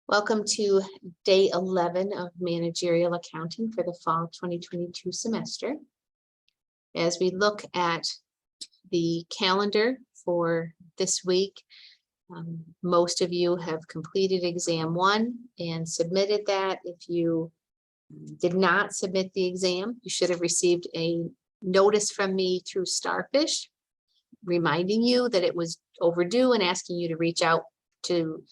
Welcome to day 11 of managerial accounting for the fall 2022 semester. As we look at the calendar for this week, most of you have completed exam 1 and submitted that. If you did not submit the exam, you should have received a notice from me through Starfish reminding you that it was overdue and asking you to reach out to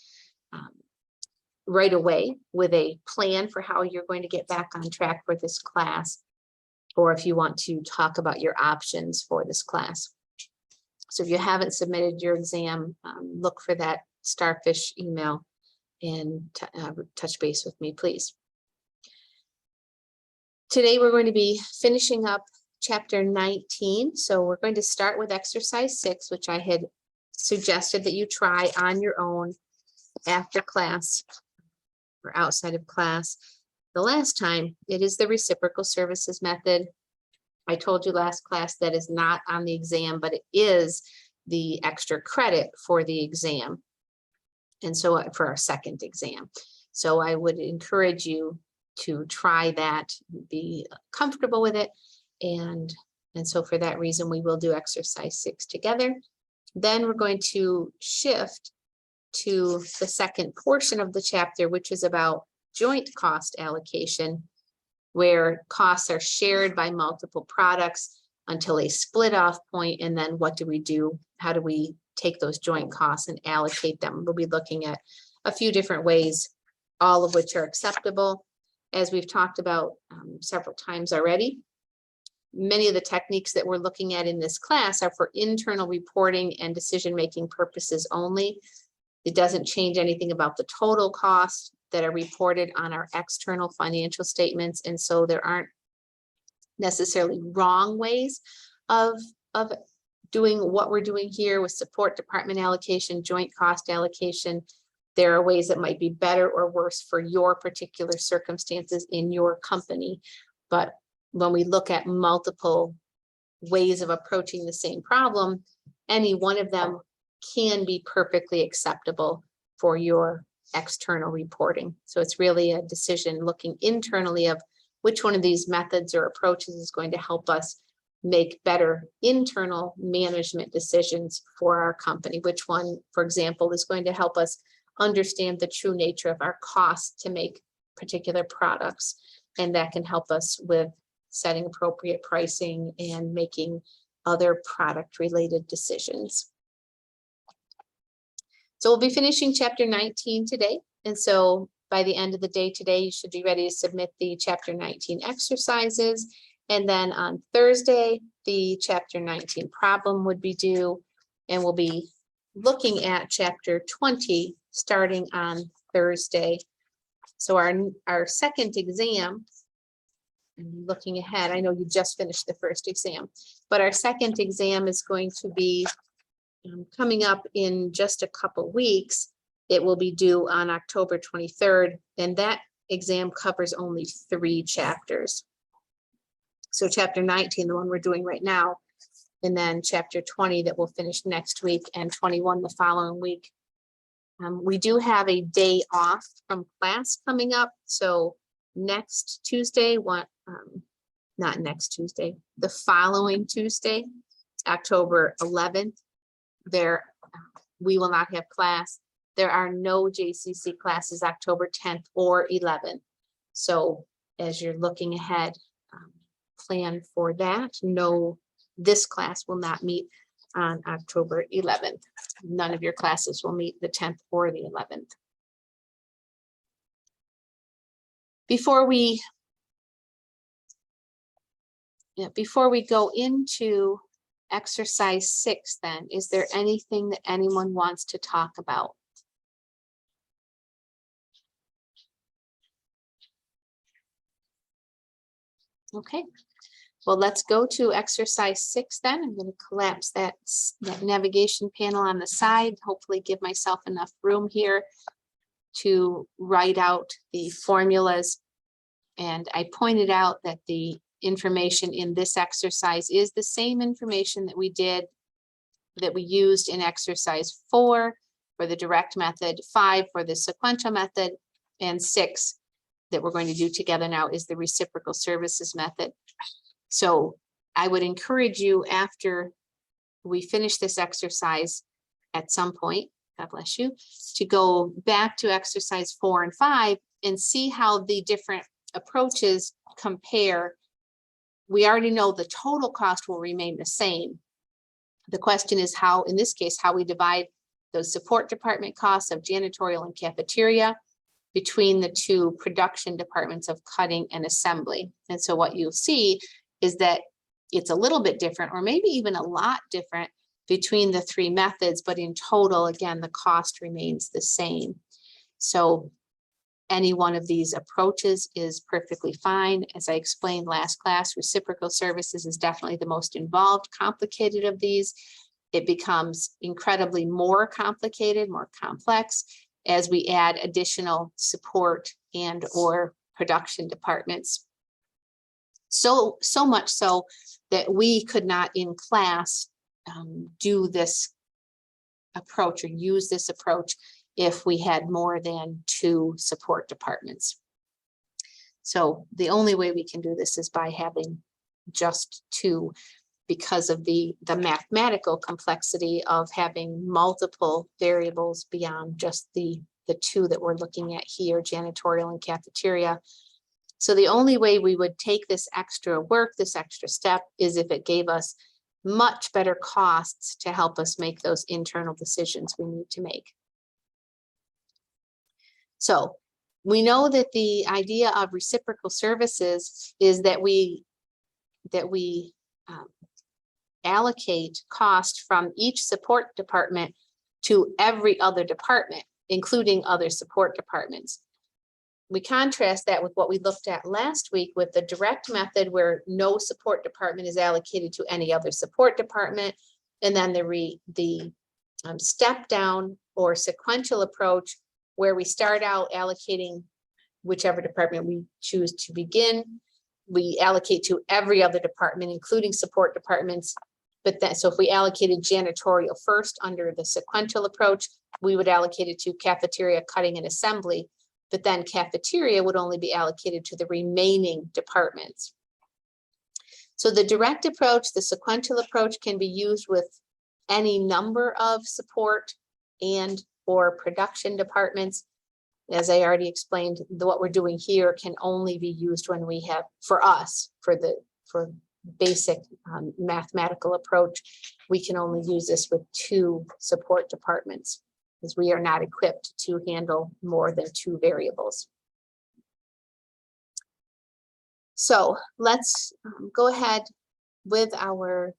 right away with a plan for how you're going to get back on track for this class, or if you want to talk about your options for this class. So if you haven't submitted your exam, look for that Starfish email and touch base with me, please. Today we're going to be finishing up chapter 19. So we're going to start with exercise 6, which I had suggested that you try on your own after class or outside of class. The last time, it is the reciprocal services method. I told you last class that is not on the exam, but it is the extra credit for the exam. And so for our second exam. So I would encourage you to try that, be comfortable with it. And so for that reason, we will do exercise 6 together. Then we're going to shift to the second portion of the chapter, which is about joint cost allocation, where costs are shared by multiple products until a split off point. And then what do we do? How do we take those joint costs and allocate them? We'll be looking at a few different ways, all of which are acceptable. As we've talked about several times already, many of the techniques that we're looking at in this class are for internal reporting and decision-making purposes only. It doesn't change anything about the total costs that are reported on our external financial statements. And so there aren't necessarily wrong ways of doing what we're doing here with support department allocation, joint cost allocation. There are ways that might be better or worse for your particular circumstances in your company. But when we look at multiple ways of approaching the same problem, any one of them can be perfectly acceptable for your external reporting. So it's really a decision looking internally of which one of these methods or approaches is going to help us make better internal management decisions for our company. Which one, for example, is going to help us understand the true nature of our costs to make particular products. And that can help us with setting appropriate pricing and making other product related decisions. So we'll be finishing chapter 19 today. And so by the end of the day today, you should be ready to submit the chapter 19 exercises. And then on Thursday, the chapter 19 problem would be due. And we'll be looking at chapter 20 starting on Thursday. So our second exam, looking ahead, I know you just finished the first exam, but our second exam is going to be coming up in just a couple weeks. It will be due on October 23rd, and that exam covers only 3 chapters. So chapter 19, the one we're doing right now, and then chapter 20 that we'll finish next week, and 21 the following week. We do have a day off from class coming up. So next Tuesday, not next Tuesday, the following Tuesday, October 11th, we will not have class. There are no JCC classes October 10th or 11th. So as you're looking ahead, plan for that. No, this class will not meet on October 11th. None of your classes will meet the 10th or the 11th. Before we go into exercise 6, then, is there anything that anyone wants to talk about? Okay, well, let's go to exercise 6 then. I'm going to collapse that navigation panel on the side, hopefully give myself enough room here to write out the formulas. And I pointed out that the information in this exercise is the same information that we used in exercise 4 for the direct method, 5 for the sequential method, and 6 that we're going to do together now is the reciprocal services method. So I would encourage you, after we finish this exercise at some point, God bless you, to go back to exercise 4 and 5 and see how the different approaches compare. We already know the total cost will remain the same. The question is how, in this case, how we divide those support department costs of janitorial and cafeteria between the 2 production departments of cutting and assembly. And so what you'll see is that it's a little bit different, or maybe even a lot different between the 3 methods, but in total, again, the cost remains the same. So any one of these approaches is perfectly fine. As I explained last class, reciprocal services is definitely the most involved, complicated of these. It becomes incredibly more complicated, more complex as we add additional support and or production departments. So much so that we could not in class do this approach or use this approach if we had more than 2 support departments. So the only way we can do this is by having just 2, because of the mathematical complexity of having multiple variables beyond just the 2 that we're looking at here, janitorial and cafeteria. So the only way we would take this extra work, this extra step, is if it gave us much better costs to help us make those internal decisions we need to make. So we know that the idea of reciprocal services is that we allocate cost from each support department to every other department, including other support departments. We contrast that with what we looked at last week with the direct method, where no support department is allocated to any other support department, and then the step down or sequential approach, where we start out allocating whichever department we choose to begin. We allocate to every other department, including support departments. But then, so if we allocated janitorial first under the sequential approach, we would allocate it to cafeteria, cutting, and assembly. But then cafeteria would only be allocated to the remaining departments. So the direct approach, the sequential approach, can be used with any number of support and or production departments. As I already explained, what we're doing here can only be used when we have, for us, for basic mathematical approach, we can only use this with 2 support departments, because we are not equipped to handle more than 2 variables. So let's go ahead with our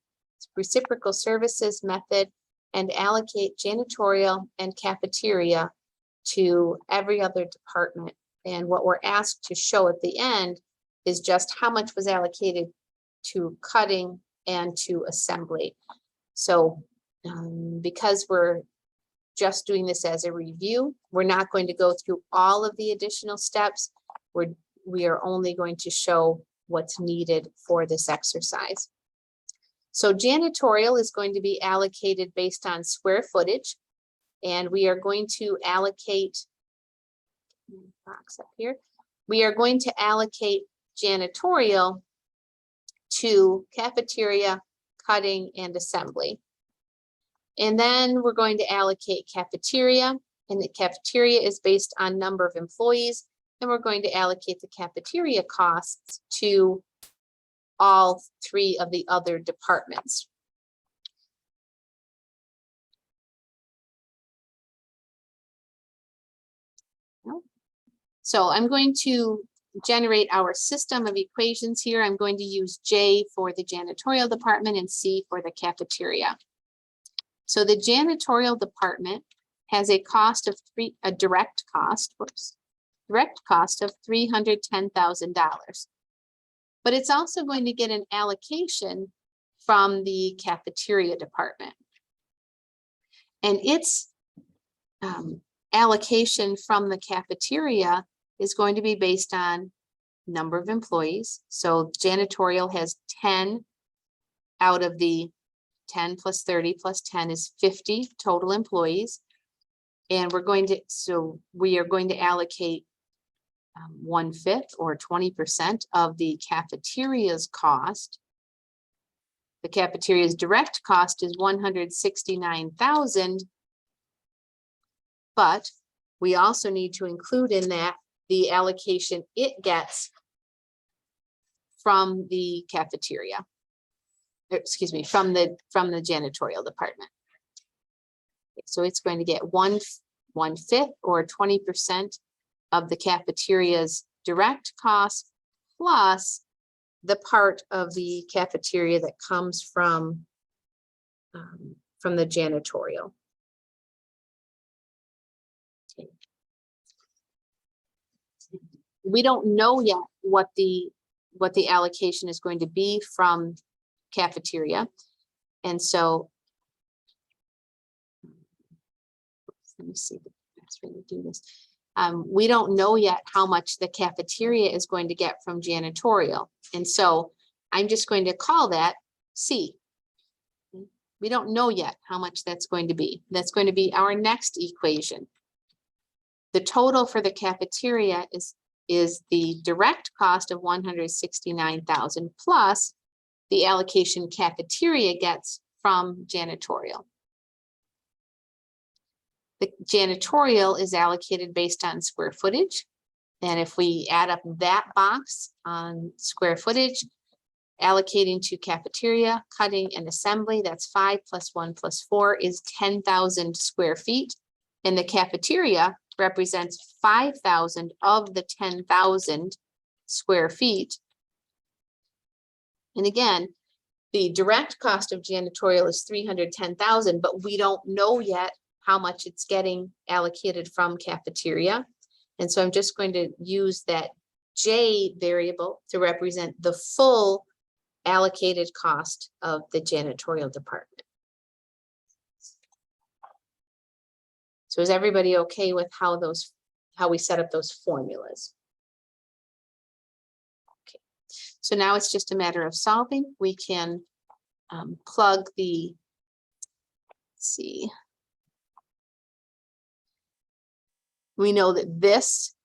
reciprocal services method and allocate janitorial and cafeteria to every other department. And what we're asked to show at the end is just how much was allocated to cutting and to assembly. So because we're just doing this as a review, we're not going to go through all of the additional steps. We are only going to show what's needed for this exercise. So janitorial is going to be allocated based on square footage, and we are going to allocate, box up here, we are going to allocate janitorial to cafeteria, cutting, and assembly. And then we're going to allocate cafeteria, and the cafeteria is based on number of employees, and we're going to allocate the cafeteria costs to all 3 of the other departments. So I'm going to generate our system of equations here. I'm going to use J for the janitorial department and C for the cafeteria. So the janitorial department has a cost of direct cost of $310,000. But it's also going to get an allocation from the cafeteria department. And its allocation from the cafeteria is going to be based on number of employees. So janitorial has 10 out of the 10 plus 30 plus 10 is 50 total employees. And we are going to allocate 1/5 or 20% of the cafeteria's cost. The cafeteria's direct cost is $169,000. But we also need to include in that the allocation it gets from the cafeteria. Excuse me, from the janitorial department. So it's going to get 1/5 or 20% of the cafeteria's direct cost plus the part of the cafeteria that comes from the janitorial. Okay. We don't know yet what the allocation is going to be from cafeteria, and so let me see the best way to do this. We don't know yet how much the cafeteria is going to get from janitorial. And so I'm just going to call that C. We don't know yet how much that's going to be. That's going to be our next equation. The total for the cafeteria is the direct cost of $169,000 plus the allocation cafeteria gets from janitorial. The janitorial is allocated based on square footage. And if we add up that box on square footage, allocating to cafeteria, cutting and assembly, that's 5 + 1 + 4 is 10,000 square feet. And the cafeteria represents 5,000 of the 10,000 square feet. And again, the direct cost of janitorial is 310,000, but we don't know yet how much it's getting allocated from cafeteria. And so I'm just going to use that J variable to represent the full allocated cost of the janitorial department. So is everybody okay with how we set up those formulas? Okay, so now it's just a matter of solving. We can plug the, let's see. We know that this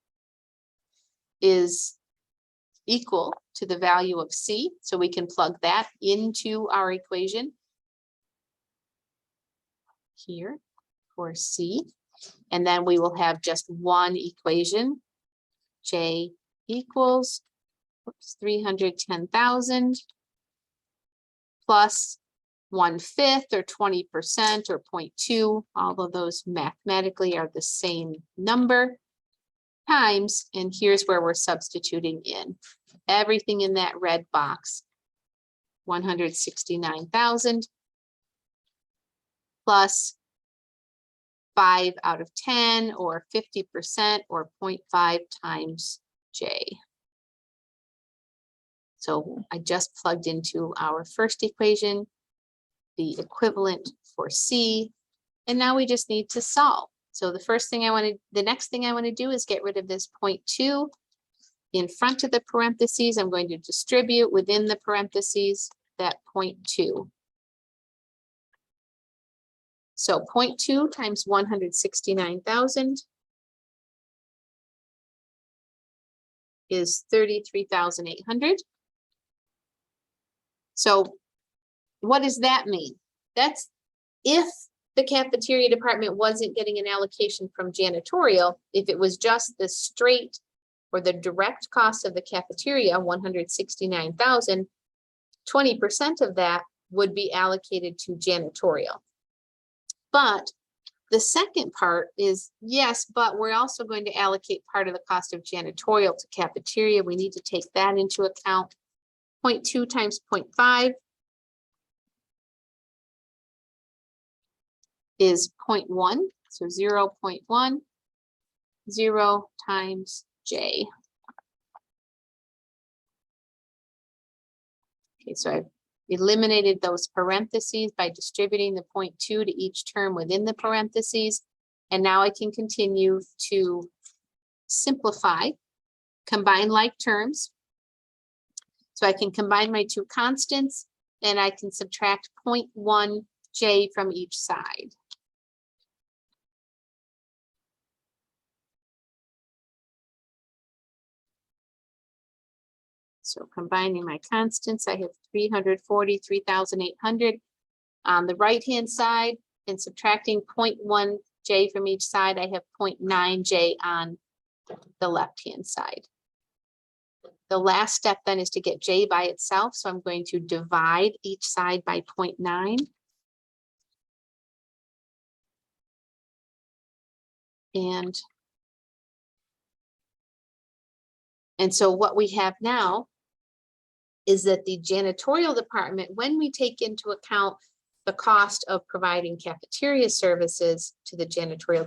is equal to the value of C, so we can plug that into our equation here for C. And then we will have just one equation, J equals 310,000 plus 1/5 or 20% or 0.2, all of those mathematically are the same number, times, and here's where we're substituting in everything in that red box, 169,000 plus 5 out of 10 or 50% or 0.5 times J. So I just plugged into our first equation, the equivalent for C, and now we just need to solve. So the next thing I want to do is get rid of this 0.2 in front of the parentheses. I'm going to distribute within the parentheses that 0.2. So 0.2 times 169,000 is 33,800. So what does that mean? That's if the cafeteria department wasn't getting an allocation from janitorial, if it was just the straight or the direct cost of the cafeteria, 169,000, 20% of that would be allocated to janitorial. But the second part is, yes, but we're also going to allocate part of the cost of janitorial to cafeteria. We need to take that into account. 0.2 times 0.5 is 0.1, so 0.1, 0 times J. Okay, so I've eliminated those parentheses by distributing the 0.2 to each term within the parentheses. And now I can continue to simplify, combine like terms. So I can combine my two constants and I can subtract 0.1 J from each side. So combining my constants, I have 343,800 on the right-hand side, and subtracting 0.1 J from each side, I have 0.9 J on the left-hand side. The last step then is to get J by itself. So I'm going to divide each side by 0.9. And so what we have now is that the janitorial department, when we take into account the cost of providing cafeteria services to the janitorial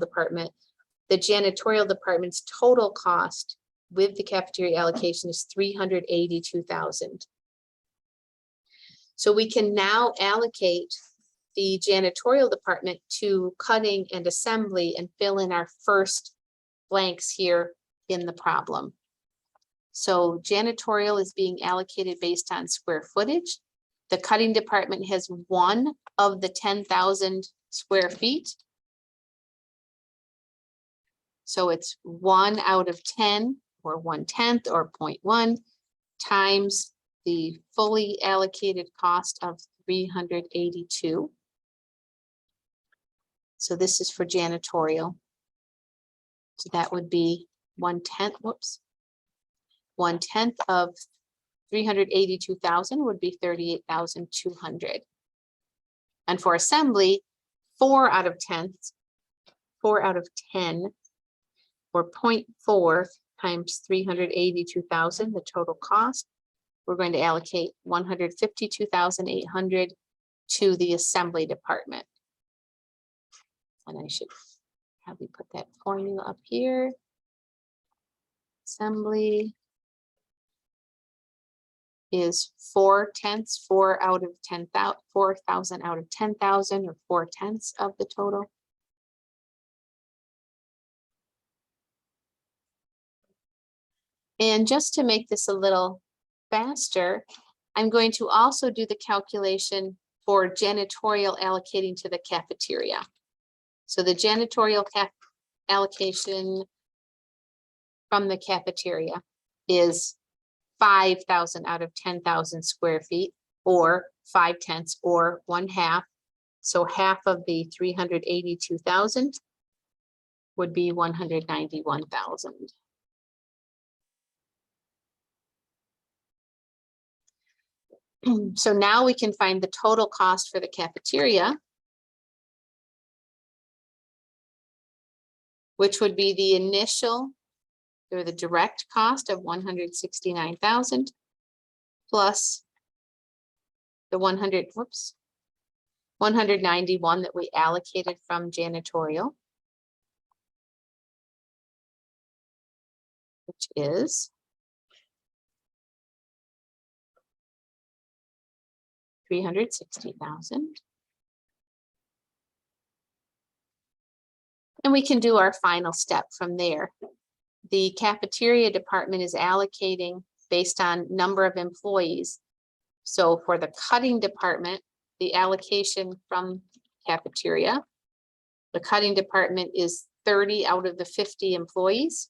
department's total cost with the cafeteria allocation is 382,000. So we can now allocate the janitorial department to cutting and assembly and fill in our first blanks here in the problem. So janitorial is being allocated based on square footage. The cutting department has one of the 10,000 square feet. So it's 1 out of 10 or 1/10 or 0.1 times the fully allocated cost of 382. So this is for janitorial. So that would be 1/10, whoops. 1/10 of 382,000 would be 38,200. And for assembly, 4 out of 10, or 0.4 times 382,000, the total cost. We're going to allocate 152,800 to the assembly department. And I should probably put that formula up here. Assembly is 4/10, 4 out of 10,000, 4,000 out of 10,000, or 4/10 of the total. And just to make this a little faster, I'm going to also do the calculation for janitorial allocating to the cafeteria. So the janitorial allocation from the cafeteria is 5,000 out of 10,000 square feet, or 5/10, or 1/2. So half of the 382,000 would be 191,000. So now we can find the total cost for the cafeteria, which would be the initial or the direct cost of 169,000 plus the 191 that we allocated from janitorial, which is 360,000. And we can do our final step from there. The cafeteria department is allocating based on number of employees. So for the cutting department, the allocation from cafeteria, the cutting department is 30 out of the 50 employees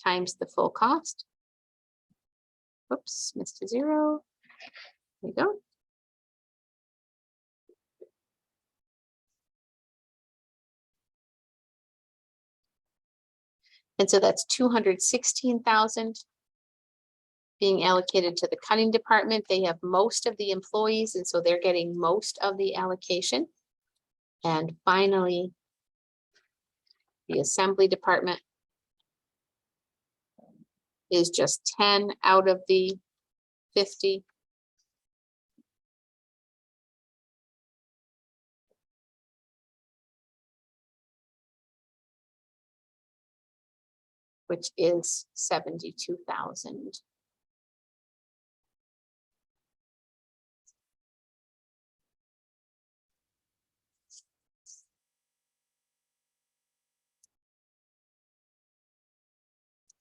times the full cost. Whoops, missed a 0. There we go. And so that's 216,000 being allocated to the cutting department. They have most of the employees, and so they're getting most of the allocation. And finally, the assembly department is just 10 out of the 50. Which is 72,000.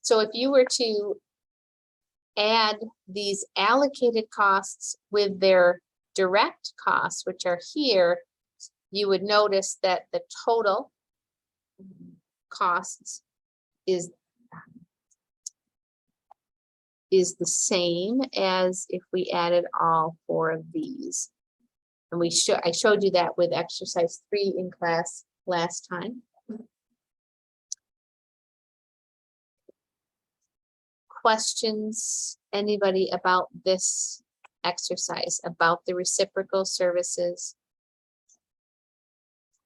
So if you were to add these allocated costs with their direct costs, which are here, you would notice that the total costs is is the same as if we added all 4 of these. And I showed you that with exercise 3 in class last time. Questions, anybody about this exercise, about the reciprocal services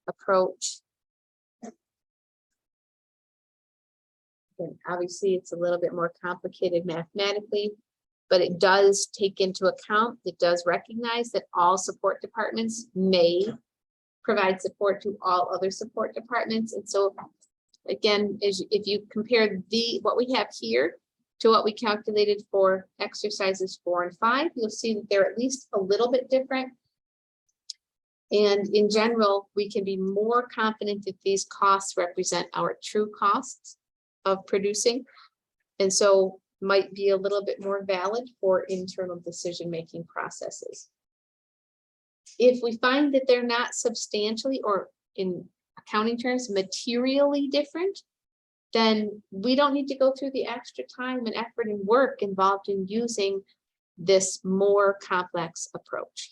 approach? And obviously it's a little bit more complicated mathematically, but it does take into account, it does recognize that all support departments may provide support to all other support departments. And so again, if you compare what we have here to what we calculated for exercises 4 and 5, you'll see that they're at least a little bit different. And in general, we can be more confident that these costs represent our true costs of producing, and so might be a little bit more valid for internal decision-making processes. If we find that they're not substantially, or in accounting terms, materially different, then we don't need to go through the extra time and effort and work involved in using this more complex approach.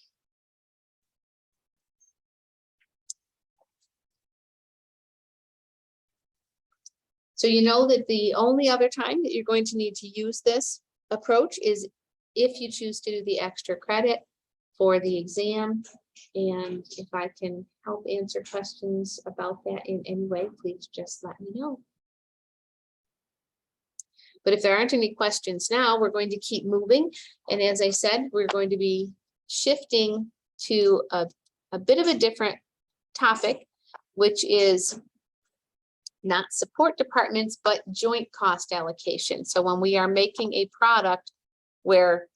So you know that the only other time that you're going to need to use this approach is if you choose to do the extra credit for the exam. And if I can help answer questions about that in any way, please just let me know. But if there aren't any questions now, we're going to keep moving. And as I said, we're going to be shifting to a bit of a different topic, which is not support departments, but joint cost allocation. So when we are making a product where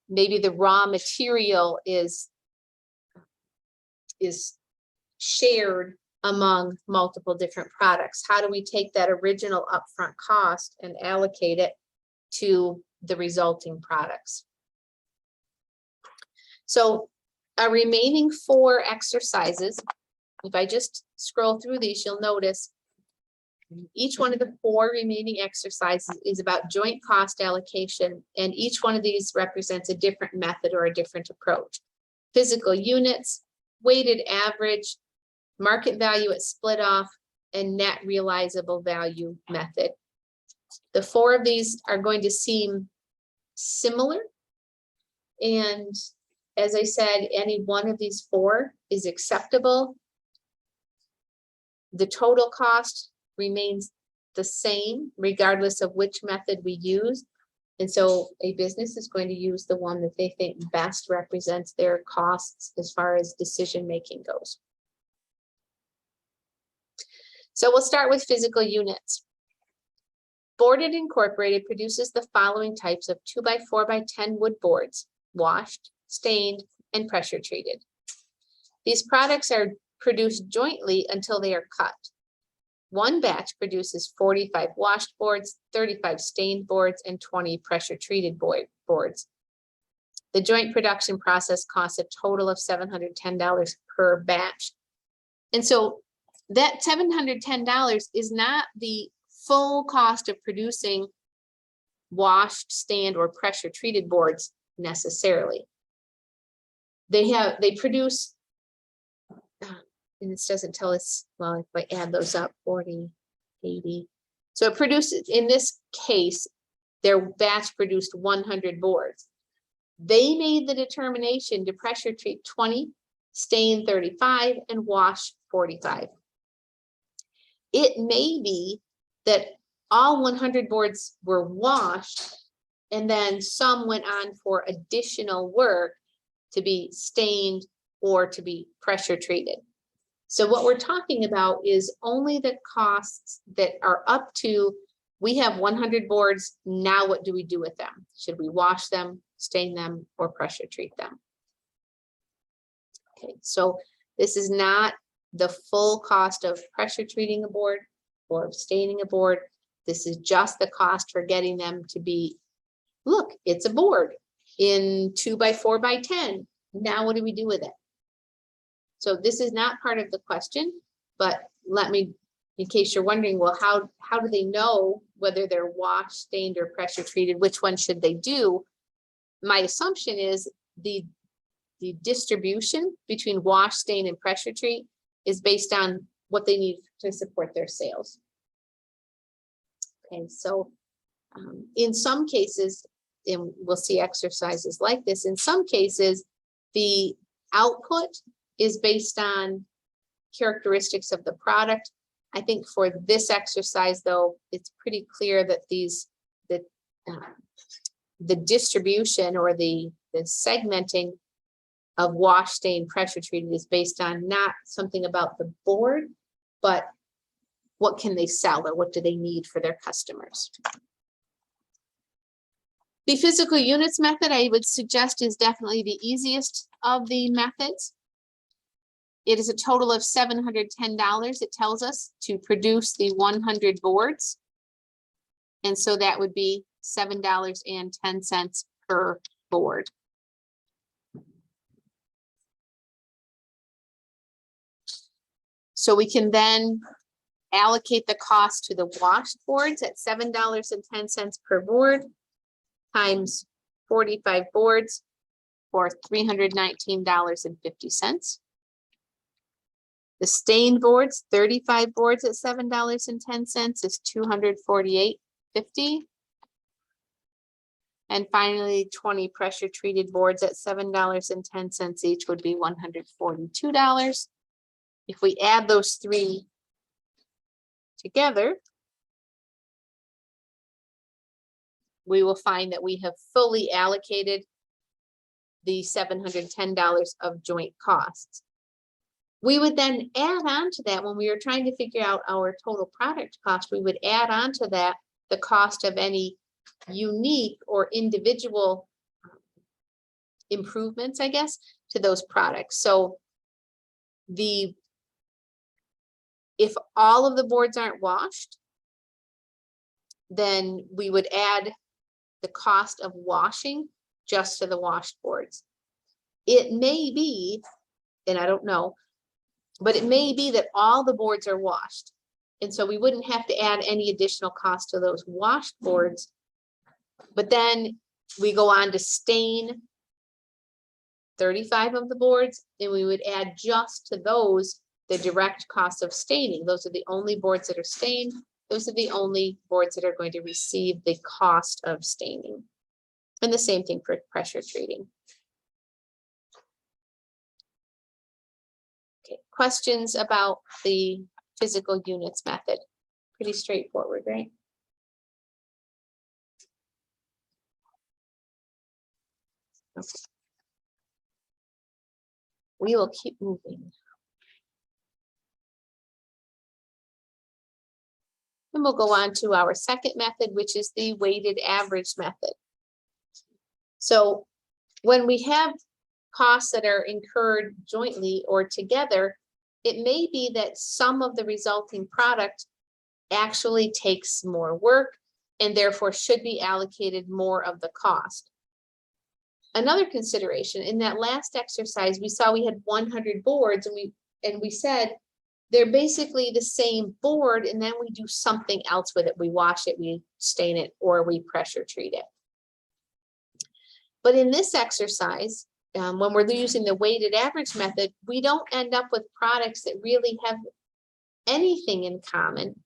maybe the raw material is shared among multiple different products, how do we take that original upfront cost and allocate it to the resulting products? So our remaining 4 exercises, if I just scroll through these, you'll notice each one of the 4 remaining exercises is about joint cost allocation, and each one of these represents a different method or a different approach. Physical units, weighted average, market value at split off, and net realizable value method. The 4 of these are going to seem similar. And as I said, any one of these 4 is acceptable. The total cost remains the same regardless of which method we use. And so a business is going to use the one that they think best represents their costs as far as decision making goes. So we'll start with physical units. Boarded Incorporated produces the following types of 2x4x10 wood boards: washed, stained, and pressure treated. These products are produced jointly until they are cut. One batch produces 45 washed boards, 35 stained boards, and 20 pressure treated boards. The joint production process costs a total of $710 per batch. And so that $710 is not the full cost of producing washed, stained, or pressure treated boards necessarily. They produce, and this doesn't tell us, well, if I add those up, 40, 80. So it produces, in this case, their batch produced 100 boards. They made the determination to pressure treat 20, stain 35, and wash 45. It may be that all 100 boards were washed, and then some went on for additional work to be stained or to be pressure treated. So what we're talking about is only the costs that are up to, we have 100 boards, now what do we do with them? Should we wash them, stain them, or pressure treat them? Okay, so this is not the full cost of pressure treating a board or staining a board. This is just the cost for getting them to be, look, it's a board in 2x4x10. Now what do we do with it? So this is not part of the question, but let me in case you're wondering, well, how do they know whether they're washed, stained, or pressure treated? Which one should they do? My assumption is the distribution between wash, stain, and pressure treat is based on what they need to support their sales. Okay, so in some cases, and we'll see exercises like this, in some cases, the output is based on characteristics of the product. I think for this exercise, though, it's pretty clear that the distribution or the segmenting of wash, stain, pressure treated is based on not something about the board, but what can they sell or what do they need for their customers. The physical units method, I would suggest, is definitely the easiest of the methods. It is a total of $710, it tells us, to produce the 100 boards. And so that would be $7.10 per board. So we can then allocate the cost to the washed boards at $7.10 per board times 45 boards for $319.50. The stained boards, 35 boards at $7.10 is $248.50. And finally, 20 pressure treated boards at $7.10 each would be $142. If we add those three together, we will find that we have fully allocated the $710 of joint costs. We would then add on to that when we were trying to figure out our total product cost, we would add on to that the cost of any unique or individual improvements, I guess, to those products. So if all of the boards aren't washed, then we would add the cost of washing just to the washed boards. It may be, and I don't know, but it may be that all the boards are washed. And so we wouldn't have to add any additional cost to those washed boards. But then we go on to stain 35 of the boards, and we would add just to those the direct cost of staining. Those are the only boards that are stained. Those are the only boards that are going to receive the cost of staining. And the same thing for pressure treating. Okay, questions about the physical units method? Pretty straightforward, right? Okay. We will keep moving. And we'll go on to our second method, which is the weighted average method. So when we have costs that are incurred jointly or together, it may be that some of the resulting product actually takes more work and therefore should be allocated more of the cost. Another consideration, in that last exercise, we saw we had 100 boards, and we said they're basically the same board, and then we do something else with it. We wash it, we stain it, or we pressure treat it. But in this exercise, when we're using the weighted average method, we don't end up with products that really have anything in common.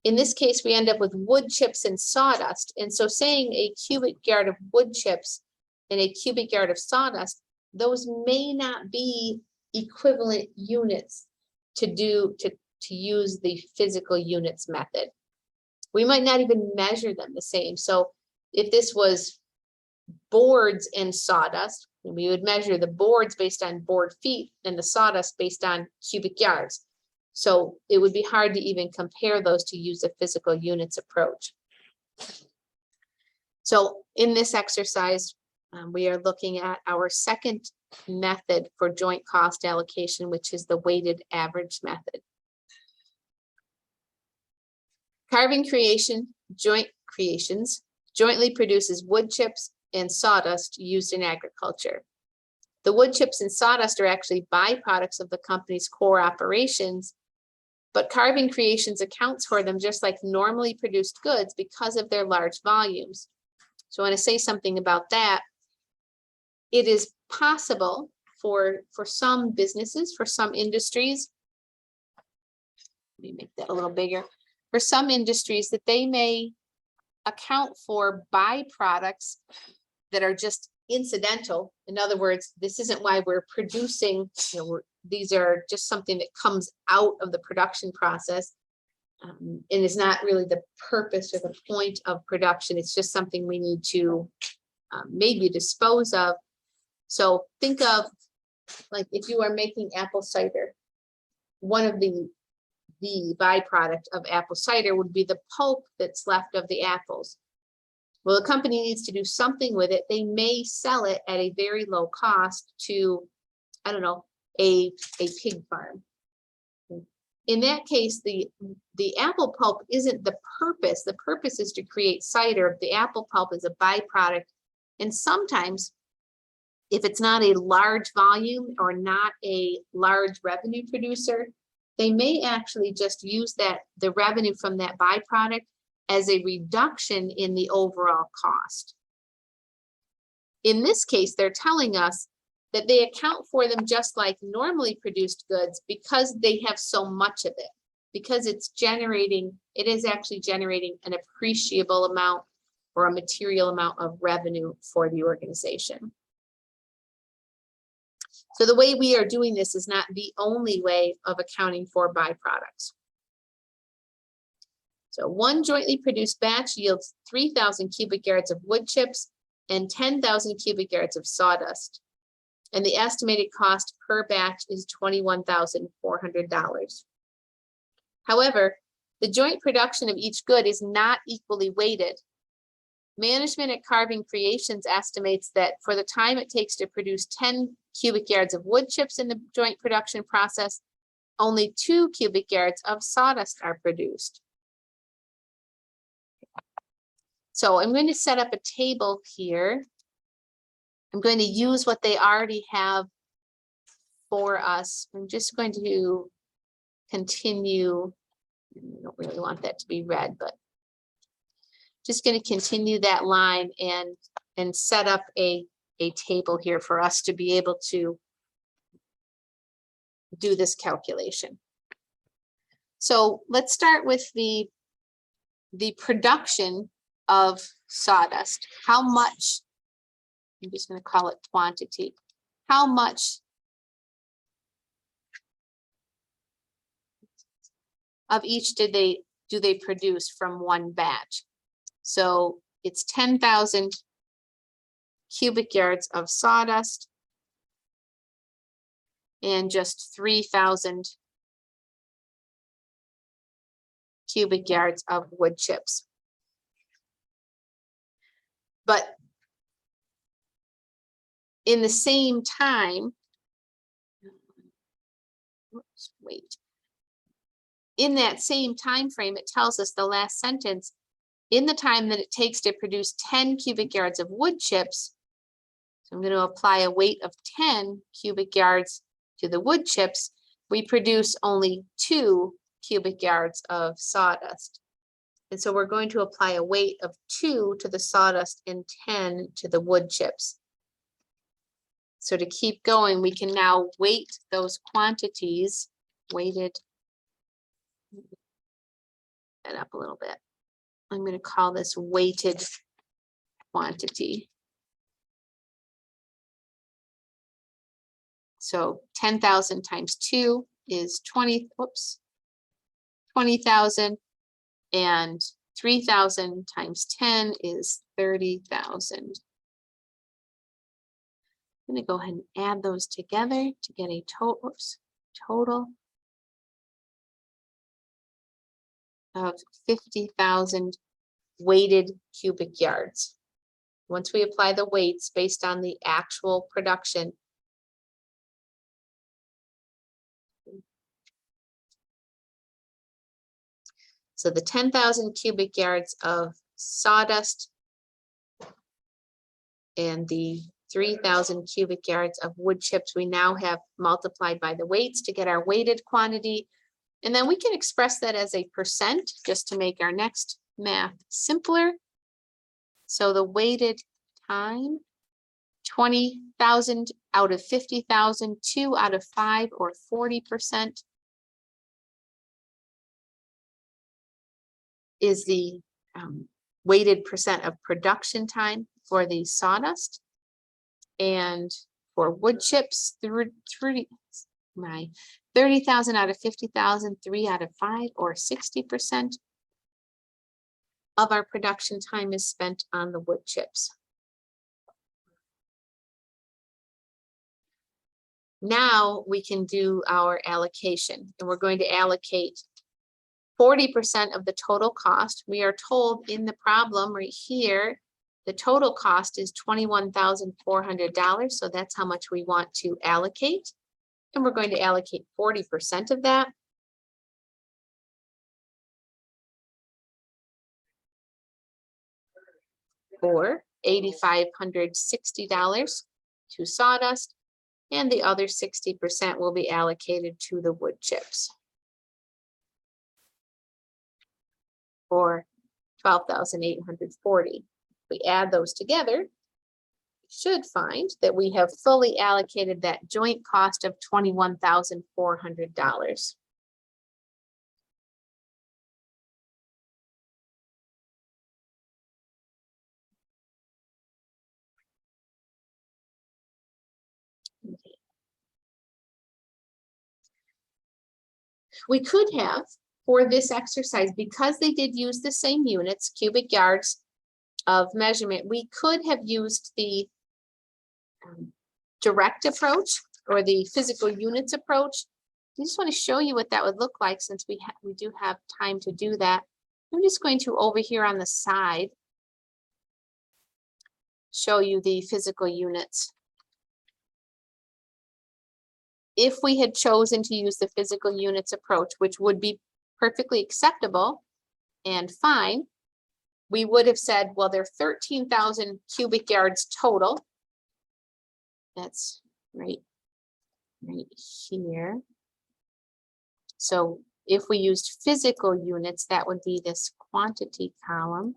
In this case, we end up with wood chips and sawdust. And so saying a cubic yard of wood chips and a cubic yard of sawdust, those may not be equivalent units to use the physical units method. We might not even measure them the same. So if this was boards and sawdust, we would measure the boards based on board feet and the sawdust based on cubic yards. So it would be hard to even compare those to use a physical units approach. So in this exercise, we are looking at our second method for joint cost allocation, which is the weighted average method. Carving Creations jointly produces wood chips and sawdust used in agriculture. The wood chips and sawdust are actually byproducts of the company's core operations, But Carving Creations accounts for them just like normally produced goods because of their large volumes. So I want to say something about that. It is possible for some businesses, for some industries, let me make that a little bigger, for some industries that they may account for byproducts that are just incidental. In other words, this isn't why we're producing, these are just something that comes out of the production process. And is not really the purpose or the point of production. It's just something we need to maybe dispose of. So think of, like, if you are making apple cider, one of the byproduct of apple cider would be the pulp that's left of the apples. Well, the company needs to do something with it. They may sell it at a very low cost to, I don't know, a pig farm. In that case, the apple pulp isn't the purpose. The purpose is to create cider. The apple pulp is a byproduct. And sometimes, if it's not a large volume or not a large revenue producer, they may actually just use the revenue from that byproduct as a reduction in the overall cost. In this case, they're telling us that they account for them just like normally produced goods because they have so much of it, because it is actually generating an appreciable amount or a material amount of revenue for the organization. So the way we are doing this is not the only way of accounting for byproducts. So one jointly produced batch yields 3,000 cubic yards of wood chips and 10,000 cubic yards of sawdust. And the estimated cost per batch is $21,400. However, the joint production of each good is not equally weighted. Management at Carving Creations estimates that for the time it takes to produce 10 cubic yards of wood chips in the joint production process, only 2 cubic yards of sawdust are produced. So I'm going to set up a table here. I'm going to use what they already have for us. I'm just going to continue. I don't really want that to be red, but just going to continue that line and set up a table here for us to be able to do this calculation. So let's start with the production of sawdust. How much, I'm just going to call it quantity. How much of each do they produce from one batch? So it's 10,000 cubic yards of sawdust and just 3,000 cubic yards of wood chips. But in the same time, in that same time frame, it tells us the last sentence, in the time that it takes to produce 10 cubic yards of wood chips, so I'm going to apply a weight of 10 cubic yards to the wood chips, we produce only 2 cubic yards of sawdust. And so we're going to apply a weight of 2 to the sawdust and 10 to the wood chips. So to keep going, we can now weight those quantities, weighted, that up a little bit. I'm going to call this weighted quantity. So 10,000 times 2 is 20,000, and 3,000 times 10 is 30,000. I'm going to go ahead and add those together to get a total of 50,000 weighted cubic yards. Once we apply the weights based on the actual production, so the 10,000 cubic yards of sawdust and the 3,000 cubic yards of wood chips we now have multiplied by the weights to get our weighted quantity. And then we can express that as a percent just to make our next math simpler. So the weighted time, 20,000 out of 50,000, 2 out of 5 or 40% is the weighted percent of production time for the sawdust. And for wood chips, 30,000 out of 50,000, 3 out of 5 or 60% of our production time is spent on the wood chips. Now we can do our allocation, and we're going to allocate 40% of the total cost. We are told in the problem right here, the total cost is $21,400. So that's how much we want to allocate. And we're going to allocate 40% of that. Or $8,560 to sawdust. And the other 60% will be allocated to the wood chips. For $12,840. We add those together, we should find that we have fully allocated that joint cost of $21,400. We could have, for this exercise, because they did use the same units, cubic yards of measurement, we could have used the direct approach or the physical units approach. I just want to show you what that would look like since we do have time to do that. I'm just going to over here on the side show you the physical units. If we had chosen to use the physical units approach, which would be perfectly acceptable and fine, we would have said, well, there are 13,000 cubic yards total. That's right here. So if we used physical units, that would be this quantity column.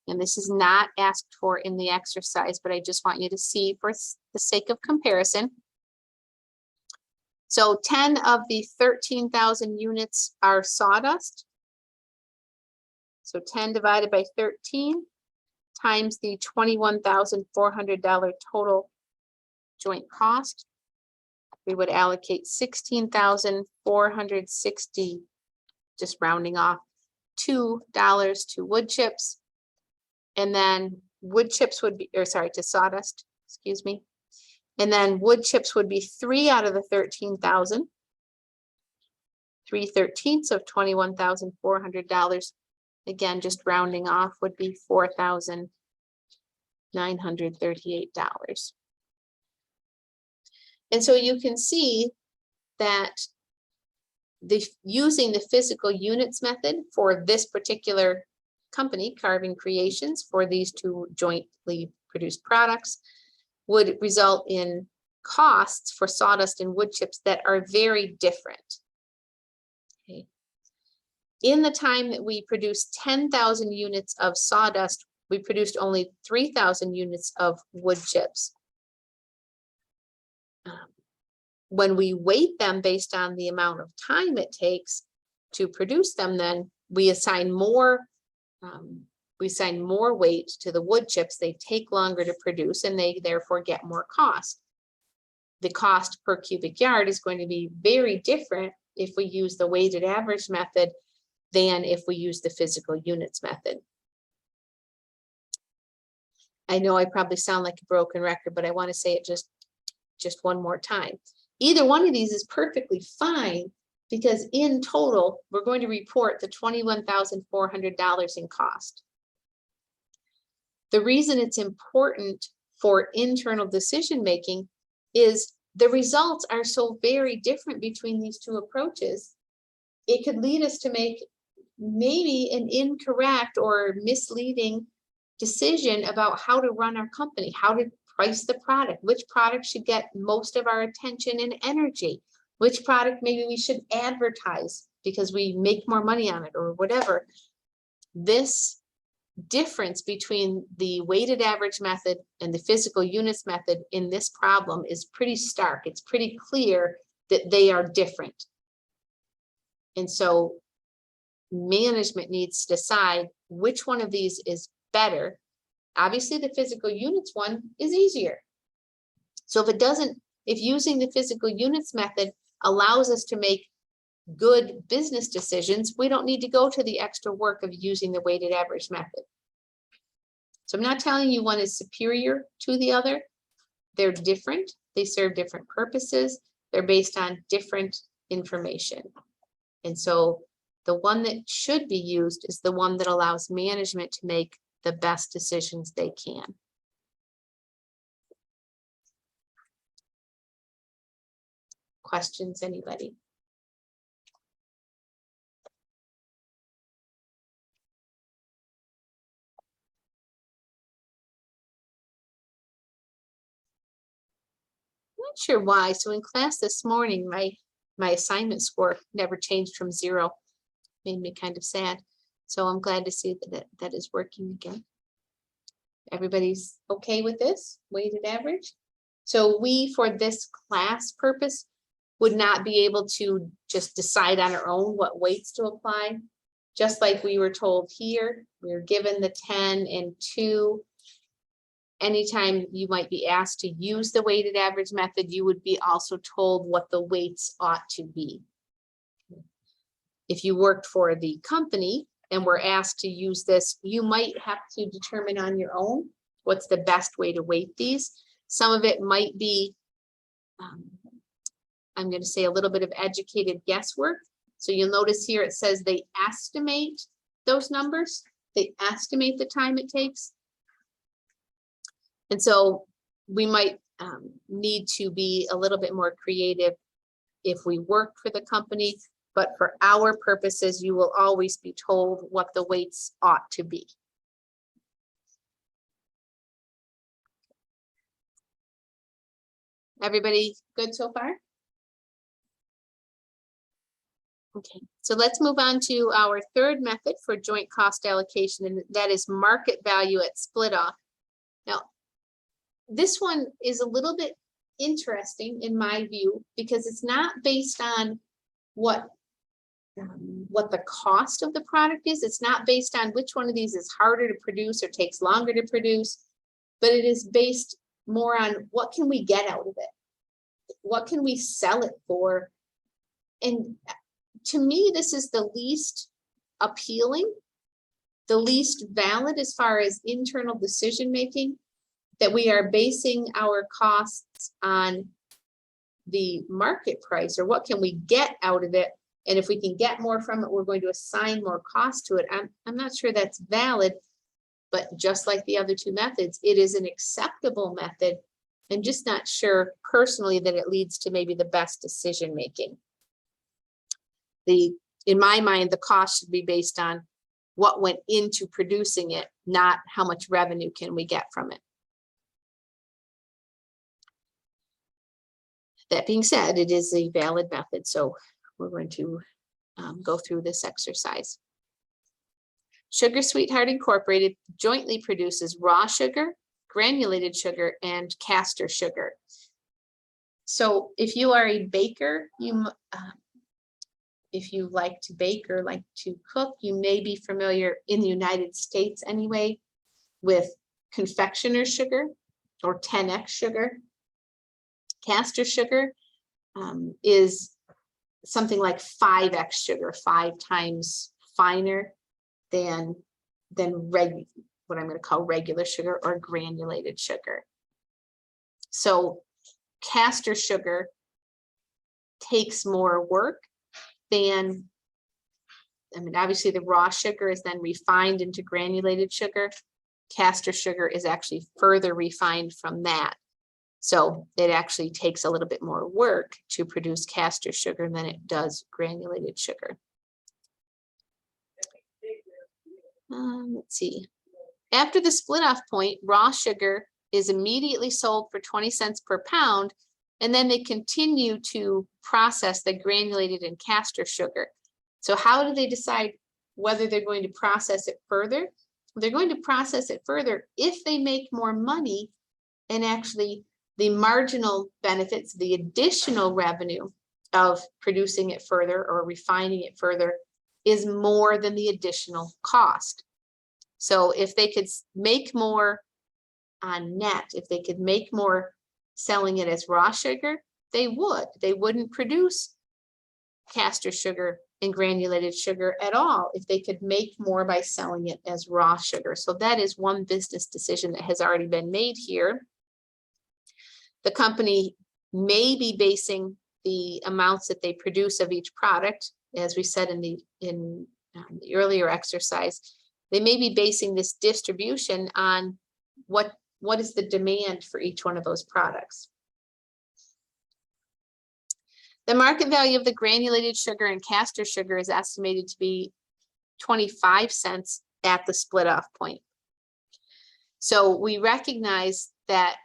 And this is not asked for in the exercise, but I just want you to see for the sake of comparison. So 10 of the 13,000 units are sawdust. So 10 divided by 13 times the $21,400 total joint cost. We would allocate $16,460, just rounding off, $2 to wood chips. And then wood chips would be, or sorry, to sawdust, excuse me. And then wood chips would be 3 out of the 13,000. 3/13 of $21,400. Again, just rounding off would be $4,938. And so you can see that using the physical units method for this particular company, Carving Creations, for these two jointly produced products, would result in costs for sawdust and wood chips that are very different. Okay. In the time that we produced 10,000 units of sawdust, we produced only 3,000 units of wood chips. When we weight them based on the amount of time it takes to produce them, then we assign more weight to the wood chips. They take longer to produce and they therefore get more cost. The cost per cubic yard is going to be very different if we use the weighted average method than if we use the physical units method. I know I probably sound like a broken record, but I want to say it just one more time. Either one of these is perfectly fine because in total, we're going to report the $21,400 in cost. The reason it's important for internal decision-making is the results are so very different between these two approaches. It could lead us to make maybe an incorrect or misleading decision about how to run our company, how to price the product, which product should get most of our attention and energy. Which product maybe we should advertise because we make more money on it or whatever. This difference between the weighted average method and the physical units method in this problem is pretty stark. It's pretty clear that they are different. And so management needs to decide which one of these is better. Obviously, the physical units one is easier. So if using the physical units method allows us to make good business decisions, we don't need to go to the extra work of using the weighted average method. So I'm not telling you one is superior to the other. They're different. They serve different purposes. They're based on different information. And so the one that should be used is the one that allows management to make the best decisions they can. Questions, anybody? Not sure why. So in class this morning, my assignment score never changed from 0. Made me kind of sad. So I'm glad to see that is working again. Everybody's okay with this weighted average? So we, for this class purpose, would not be able to just decide on our own what weights to apply. Just like we were told here, we were given the 10 and 2. Anytime you might be asked to use the weighted average method, you would be also told what the weights ought to be. If you worked for the company and were asked to use this, you might have to determine on your own what's the best way to weight these. Some of it might be, I'm going to say, a little bit of educated guesswork. So you'll notice here it says they estimate those numbers. They estimate the time it takes. And so we might need to be a little bit more creative if we work for the company, but for our purposes, you will always be told what the weights ought to be. Everybody good so far? Okay, so let's move on to our third method for joint cost allocation, and that is market value at split off. Now, this one is a little bit interesting in my view, because it's not based on what the cost of the product is. It's not based on which one of these is harder to produce or takes longer to produce, but it is based more on what can we get out of it? What can we sell it for? And to me, this is the least appealing, the least valid as far as internal decision making, that we are basing our costs on the market price, or what can we get out of it. And if we can get more from it, we're going to assign more cost to it. I'm not sure that's valid, but just like the other two methods, it is an acceptable method. I'm just not sure personally that it leads to maybe the best decision making. In my mind, the cost should be based on what went into producing it, not how much revenue can we get from it. That being said, it is a valid method, so we're going to go through this exercise. Sugar Sweetheart Incorporated jointly produces raw sugar, granulated sugar, and castor sugar. So if you are a baker, if you like to bake or like to cook, you may be familiar, in the United States anyway, with confectioner's sugar or 10x sugar. Castor sugar is something like 5x sugar, 5 times finer than what I'm going to call regular sugar or granulated sugar. So castor sugar takes more work than, obviously the raw sugar is then refined into granulated sugar. Castor sugar is actually further refined from that. So it actually takes a little bit more work to produce castor sugar than it does granulated sugar. Let's see. After the split off point, raw sugar is immediately sold for 20 cents per pound, and then they continue to process the granulated and castor sugar. So how do they decide whether they're going to process it further? They're going to process it further if they make more money, and actually the marginal benefits, the additional revenue of producing it further or refining it further is more than the additional cost. So if they could make more on net, if they could make more selling it as raw sugar, they would. They wouldn't produce castor sugar and granulated sugar at all if they could make more by selling it as raw sugar. So that is one business decision that has already been made here. The company may be basing the amounts that they produce of each product, as we said in the earlier exercise. They may be basing this distribution on what is the demand for each one of those products. The market value of the granulated sugar and castor sugar is estimated to be 25 cents at the split off point. So we recognize that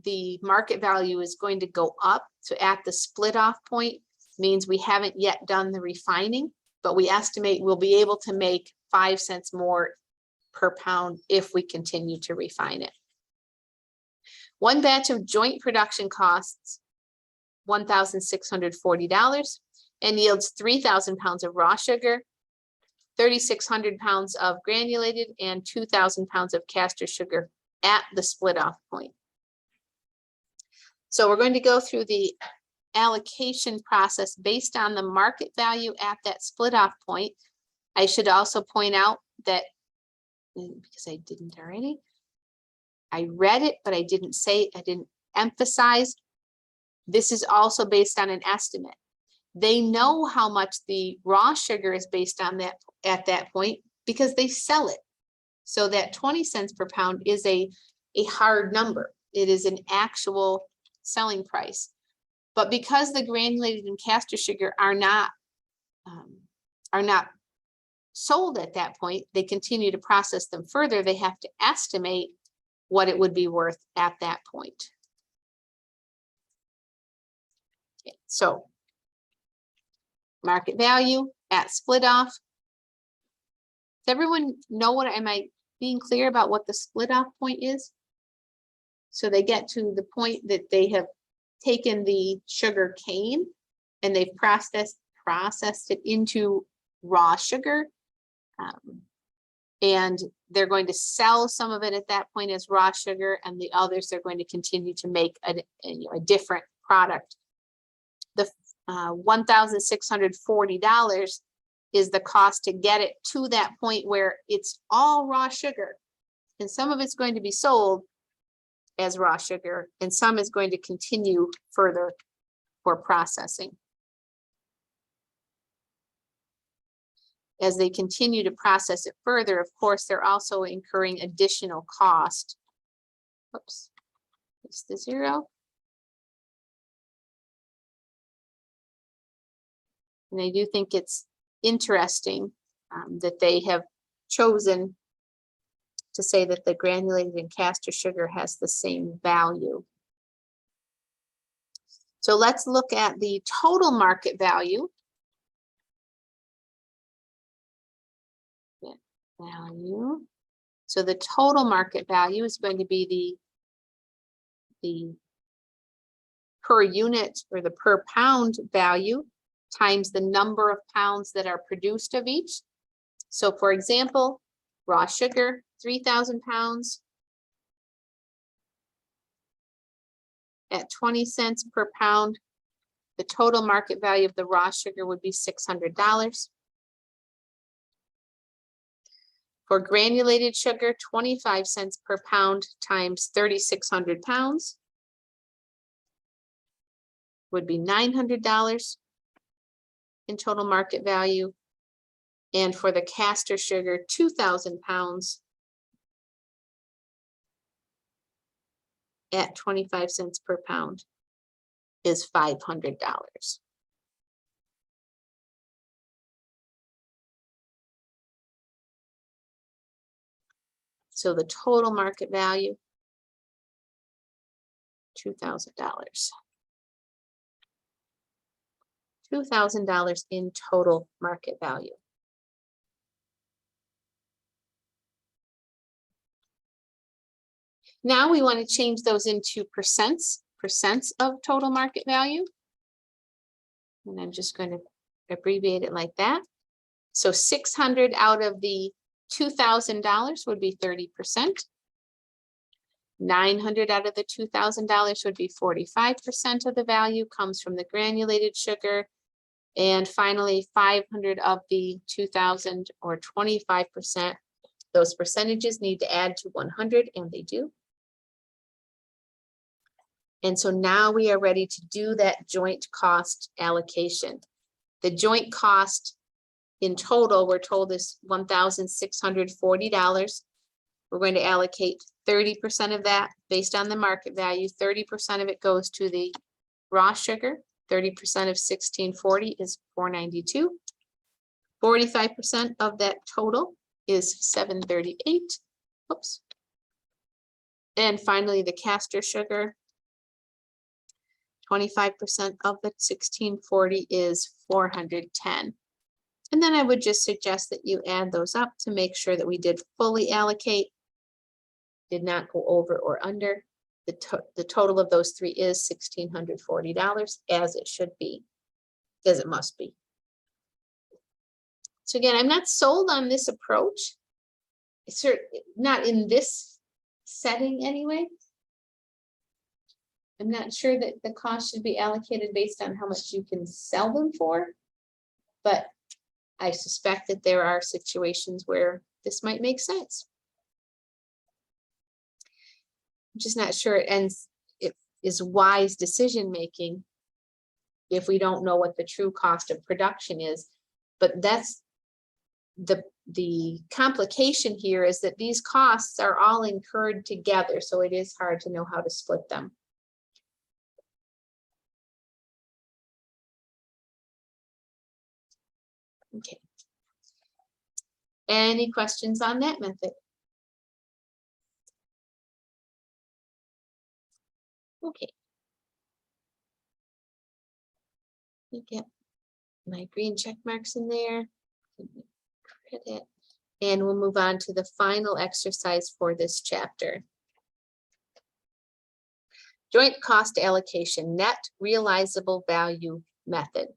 the market value is going to go up. So at the split off point means we haven't yet done the refining, but we estimate we'll be able to make 5 cents more per pound if we continue to refine it. One batch of joint production costs $1,640 and yields 3,000 pounds of raw sugar, 3,600 pounds of granulated, and 2,000 pounds of castor sugar at the split off point. So we're going to go through the allocation process based on the market value at that split off point. I should also point out that, because I didn't already, I read it, but I didn't emphasize, this is also based on an estimate. They know how much the raw sugar is based on that at that point because they sell it. So that 20 cents per pound is a hard number. It is an actual selling price. But because the granulated and castor sugar are not sold at that point, they continue to process them further. They have to estimate what it would be worth at that point. Okay, so market value at split off. Does everyone know am I being clear about what the split off point is? So they get to the point that they have taken the sugar cane and they've processed it into raw sugar. And they're going to sell some of it at that point as raw sugar, and the others they're going to continue to make a different product. The $1,640 is the cost to get it to that point where it's all raw sugar, and some of it's going to be sold as raw sugar, and some is going to continue further for processing. As they continue to process it further, of course, they're also incurring additional cost. Oops, it's the 0. And I do think it's interesting that they have chosen to say that the granulated and castor sugar has the same value. So let's look at the total market value. So the total market value is going to be the per unit or the per pound value times the number of pounds that are produced of each. So for example, raw sugar, 3,000 pounds at 20 cents per pound. The total market value of the raw sugar would be $600. For granulated sugar, 25 cents per pound times 3,600 pounds would be $900 in total market value. And for the castor sugar, 2,000 pounds at 25 cents per pound is $500. So the total market value, $2,000. $2,000 in total market value. Now we want to change those into percents of total market value. And I'm just going to abbreviate it like that. So 600 out of the $2,000 would be 30%. 900 out of the $2,000 would be 45% of the value comes from the granulated sugar. And finally, 500 of the 2,000 or 25%. Those percentages need to add to 100, and they do. And so now we are ready to do that joint cost allocation. The joint cost in total, we're told, is $1,640. We're going to allocate 30% of that based on the market value. 30% of it goes to the raw sugar. 30% of 1640 is $492. 45% of that total is $738. Oops. And finally, the castor sugar. 25% of the 1640 is 410. And then I would just suggest that you add those up to make sure that we did fully allocate, did not go over or under. The total of those three is $1,640, as it should be, as it must be. So again, I'm not sold on this approach. It's not in this setting anyway. I'm not sure that the cost should be allocated based on how much you can sell them for, but I suspect that there are situations where this might make sense. I'm just not sure it is wise decision making if we don't know what the true cost of production is. But that's the complication here, is that these costs are all incurred together, so it is hard to know how to split them. Okay. Any questions on that method? Okay. Let me get my green check marks in there. Credit. And we'll move on to the final exercise for this chapter. Joint cost allocation, net realizable value method.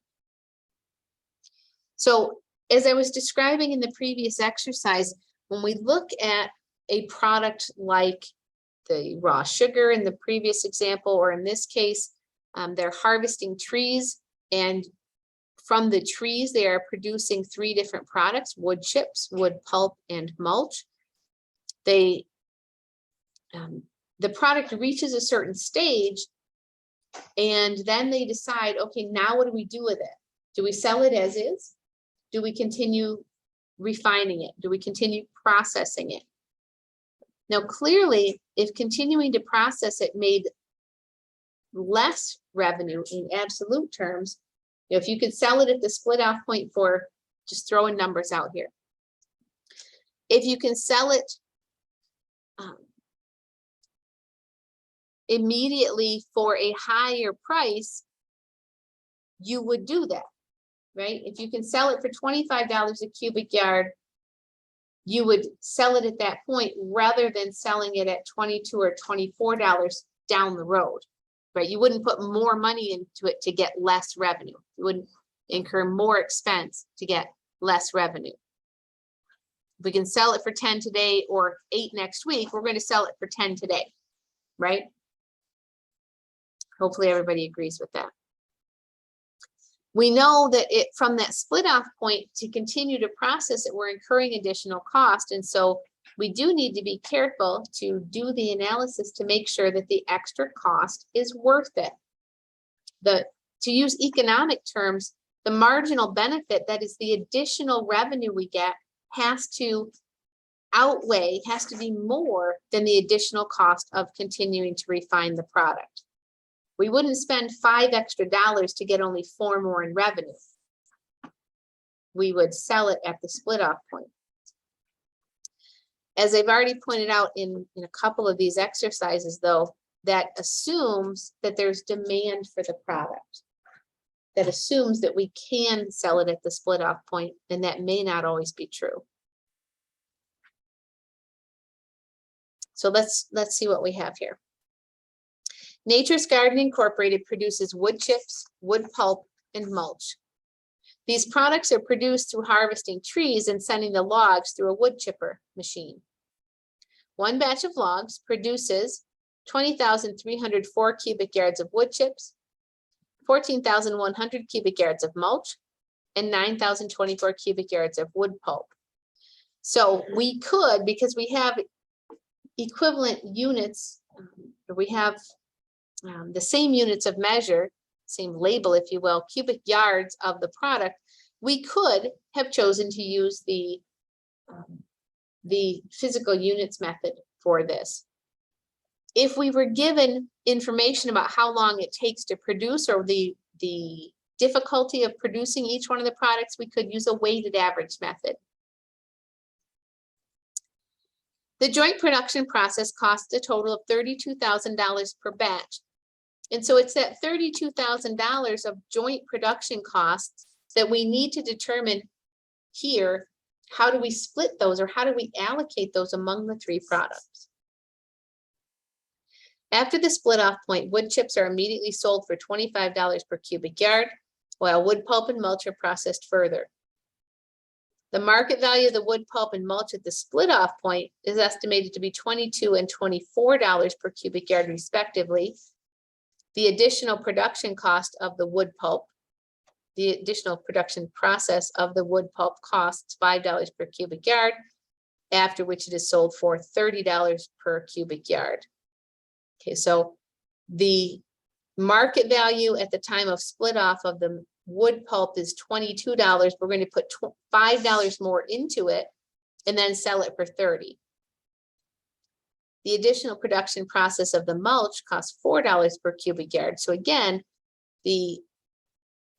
So as I was describing in the previous exercise, when we look at a product like the raw sugar in the previous example, or in this case, they're harvesting trees, and from the trees, they are producing three different products: wood chips, wood pulp, and mulch. The product reaches a certain stage, and then they decide, okay, now what do we do with it? Do we sell it as is? Do we continue refining it? Do we continue processing it? Now, clearly, if continuing to process it made less revenue in absolute terms, if you could sell it at the split off point for, just throwing numbers out here, if you can sell it immediately for a higher price, you would do that, right? If you can sell it for $25 a cubic yard, you would sell it at that point rather than selling it at $22 or $24 down the road, right? You wouldn't put more money into it to get less revenue. You wouldn't incur more expense to get less revenue. If we can sell it for 10 today or 8 next week, we're going to sell it for 10 today, right? Hopefully everybody agrees with that. We know that from that split off point to continue to process it, we're incurring additional cost. And so we do need to be careful to do the analysis to make sure that the extra cost is worth it. To use economic terms, the marginal benefit, that is the additional revenue we get, has to outweigh, has to be more than the additional cost of continuing to refine the product. We wouldn't spend $5 extra to get only 4 more in revenue. We would sell it at the split off point. As I've already pointed out in a couple of these exercises, though, that assumes that there's demand for the product. that assumes that we can sell it at the split off point, and that may not always be true. So let's see what we have here. Nature's Garden Incorporated produces wood chips, wood pulp, and mulch. These products are produced through harvesting trees and sending the logs through a wood chipper machine. One batch of logs produces 20,304 cubic yards of wood chips, 14,100 cubic yards of mulch, and 9,024 cubic yards of wood pulp. So we could, because we have equivalent units, we have the same units of measure, same label, if you will, cubic yards of the product, we could have chosen to use the physical units method for this. If we were given information about how long it takes to produce or the difficulty of producing each one of the products, we could use a weighted average method. The joint production process costs a total of $32,000 per batch. And so it's that $32,000 of joint production costs that we need to determine here. How do we split those, or how do we allocate those among the three products? After the split off point, wood chips are immediately sold for $25 per cubic yard, while wood pulp and mulch are processed further. The market value of the wood pulp and mulch at the split off point is estimated to be $22 and $24 per cubic yard respectively. The additional production cost of the wood pulp, the additional production process of the wood pulp costs $5 per cubic yard, after which it is sold for $30 per cubic yard. Okay, so the market value at the time of split off of the wood pulp is $22. We're going to put $5 more into it and then sell it for $30. The additional production process of the mulch costs $4 per cubic yard. So again, the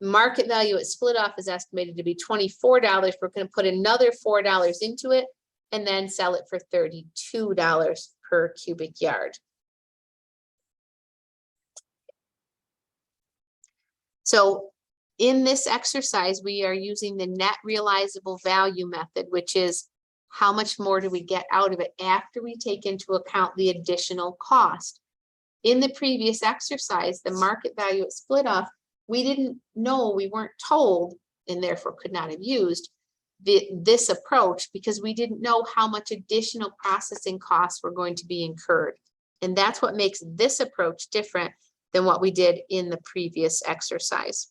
market value at split off is estimated to be $24. We're going to put another $4 into it and then sell it for $32 per cubic yard. So in this exercise, we are using the net realizable value method, which is how much more do we get out of it after we take into account the additional cost. In the previous exercise, the market value at split off, we didn't know, we weren't told, and therefore could not have used this approach because we didn't know how much additional processing costs were going to be incurred. And that's what makes this approach different than what we did in the previous exercise.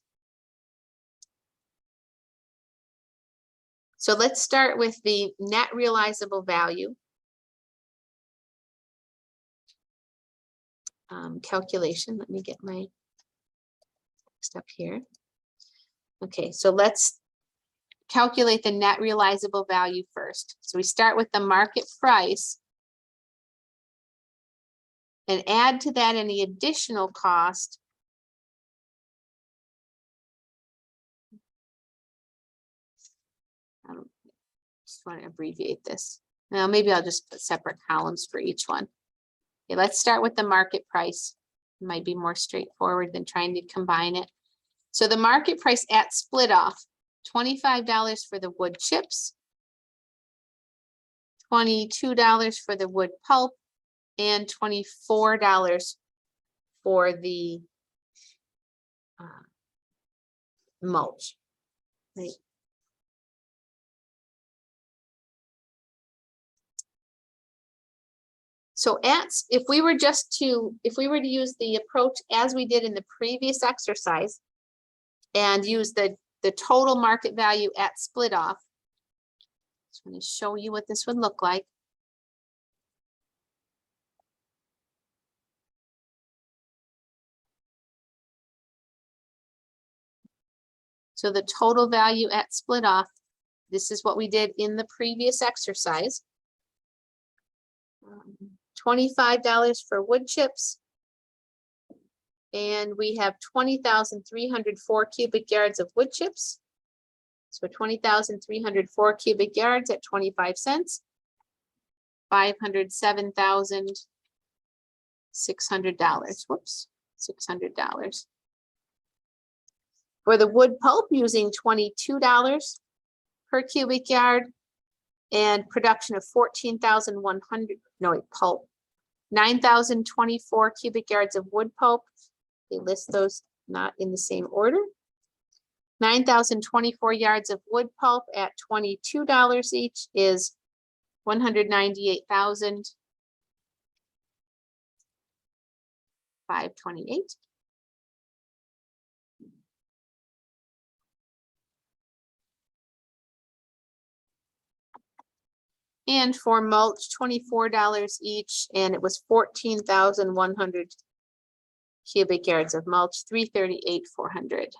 So let's start with the net realizable value calculation. Let me get my next up here. Okay, so let's calculate the net realizable value first. So we start with the market price and add to that any additional cost just want to abbreviate this. Now maybe I'll just put separate columns for each one. Okay, let's start with the market price. It might be more straightforward than trying to combine it. So the market price at split off, $25 for the wood chips, $22 for the wood pulp, and $24 for the mulch. Right. So if we were to use the approach as we did in the previous exercise and use the total market value at split off, just want to show you what this would look like. So the total value at split off, this is what we did in the previous exercise. $25 for wood chips, and we have 20,304 cubic yards of wood chips. So 20,304 cubic yards at 25 cents, $507,600. Whoops, $600. For the wood pulp, using $22 per cubic yard and production of 14,100, no, wait, pulp, 9,024 cubic yards of wood pulp. They list those not in the same order. 9,024 yards of wood pulp at $22 each is 198,528. And for mulch, $24 each, and it was 14,100 cubic yards of mulch, 338,400.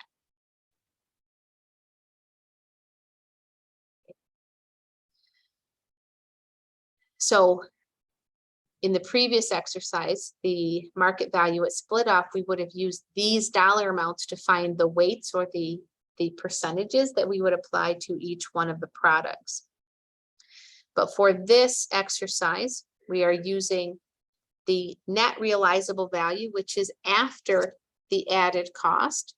So in the previous exercise, the market value at split off, we would have used these dollar amounts to find the weights or the percentages that we would apply to each one of the products. But for this exercise, we are using the net realizable value, which is after the added cost,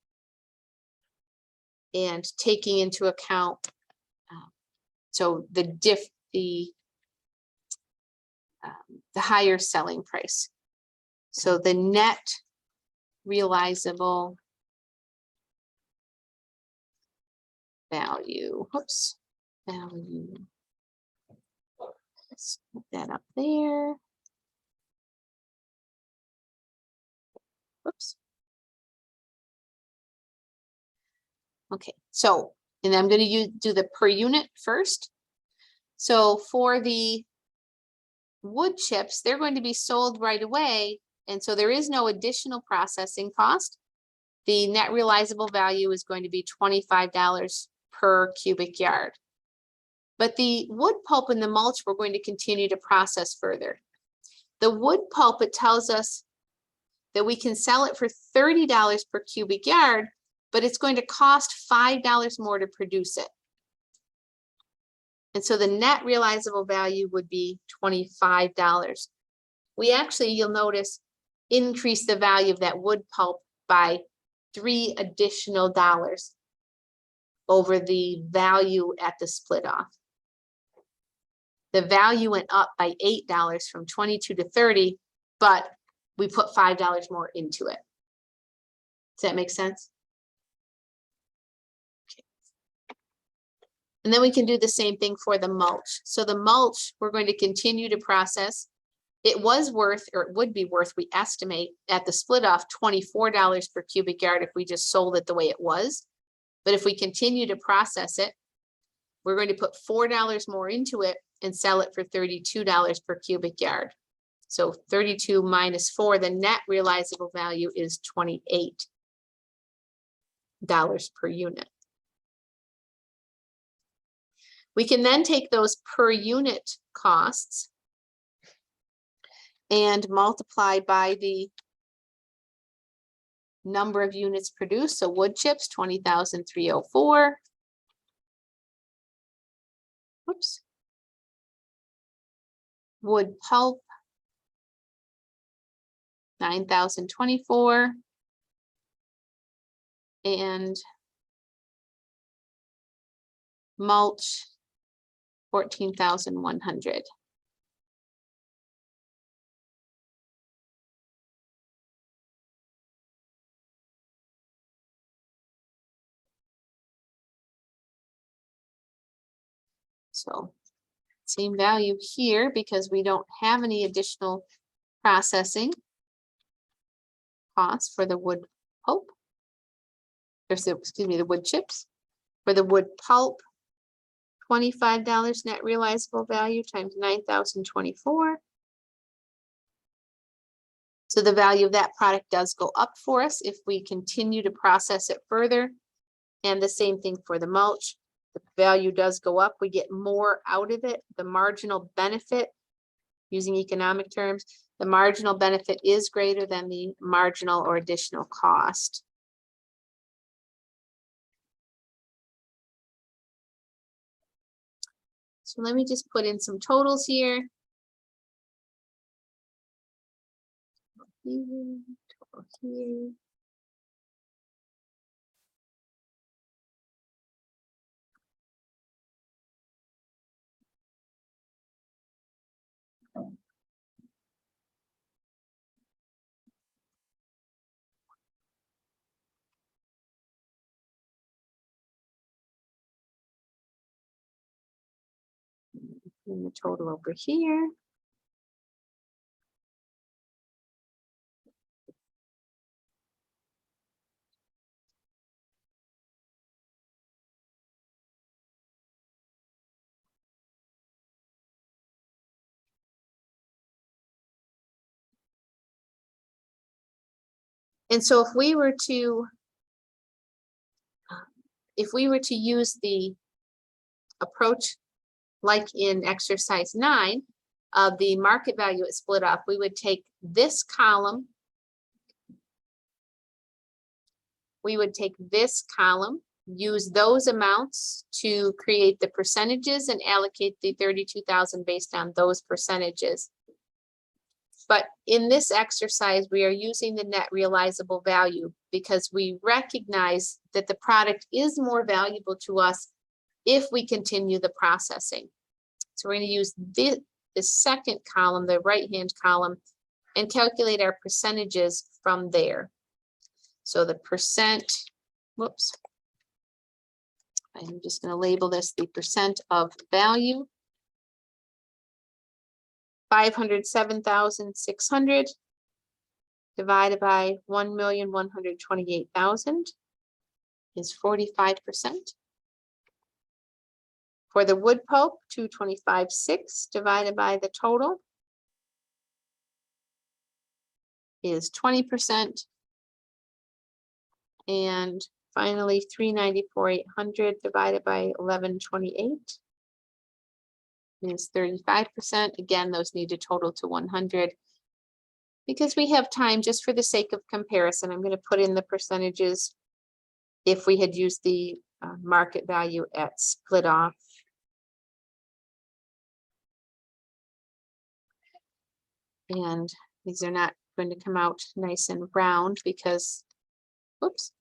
and taking into account so the higher selling price. So the net realizable value, value. Let's put that up there. Whoops. Okay, so, and I'm going to do the per unit first. So for the wood chips, they're going to be sold right away. And so there is no additional processing cost. The net realizable value is going to be $25 per cubic yard. But the wood pulp and the mulch, we're going to continue to process further. The wood pulp, it tells us that we can sell it for $30 per cubic yard, but it's going to cost $5 more to produce it. And so the net realizable value would be $25. We actually, you'll notice, increase the value of that wood pulp by $3 additional over the value at the split off. The value went up by $8 from 22 to 30, but we put $5 more into it. Does that make sense? Okay. And then we can do the same thing for the mulch. So the mulch, we're going to continue to process. It was worth, or it would be worth, we estimate at the split off, $24 per cubic yard if we just sold it the way it was. But if we continue to process it, we're going to put $4 more into it and sell it for $32 per cubic yard. So 32 minus 4, the net realizable value is $28 per unit. We can then take those per unit costs and multiply by the number of units produced. So wood chips, 20,304. Whoops. Wood pulp, 9,024. And mulch, 14,100. So same value here because we don't have any additional processing costs for the wood pulp. Excuse me, the wood chips. For the wood pulp, $25 net realizable value times 9,024. So the value of that product does go up for us if we continue to process it further. And the same thing for the mulch. The value does go up. We get more out of it. The marginal benefit, using economic terms, the marginal benefit is greater than the marginal or additional cost. So let me just put in some totals here. Total here. And the total over here. And so if we were to use the approach like in exercise 9 of the market value at split off, we would take this column. We would take this column, use those amounts to create the percentages and allocate the 32,000 based on those percentages. But in this exercise, we are using the net realizable value because we recognize that the product is more valuable to us if we continue the processing. So we're going to use the second column, the right-hand column, and calculate our percentages from there. So the percent, whoops, I'm just going to label this the percent of value. 507,600 divided by 1,128,000 is 45%. For the wood pulp, 225,600 divided by the total is 20%. And finally, 394,800 divided by 1128 is 35%. Again, those need to total to 100. Because we have time, just for the sake of comparison, I'm going to put in the percentages if we had used the market value at split off. And these are not going to come out nice and round because, whoops,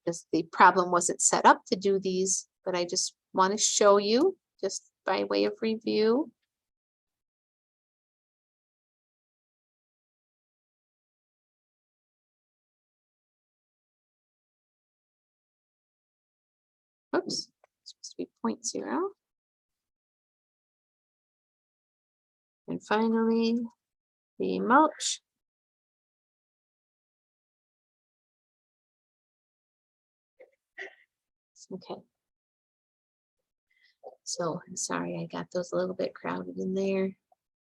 because the problem wasn't set up to do these, but I just want to show you just by way of review. Oops, it's supposed to be 0.0. And finally, the mulch. Okay. So I'm sorry, I got those a little bit crowded in there. Let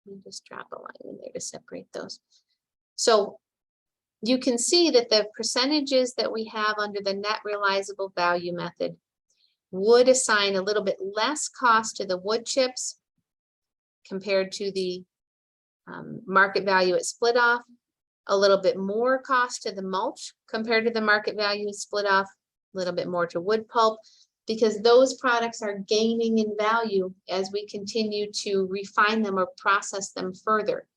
me just drop a line in there to separate those. So you can see that the percentages that we have under the net realizable value method would assign a little bit less cost to the wood chips compared to the market value at split off, a little bit more cost to the mulch compared to the market value split off, a little bit more to wood pulp, because those products are gaining in value as we continue to refine them or process them further.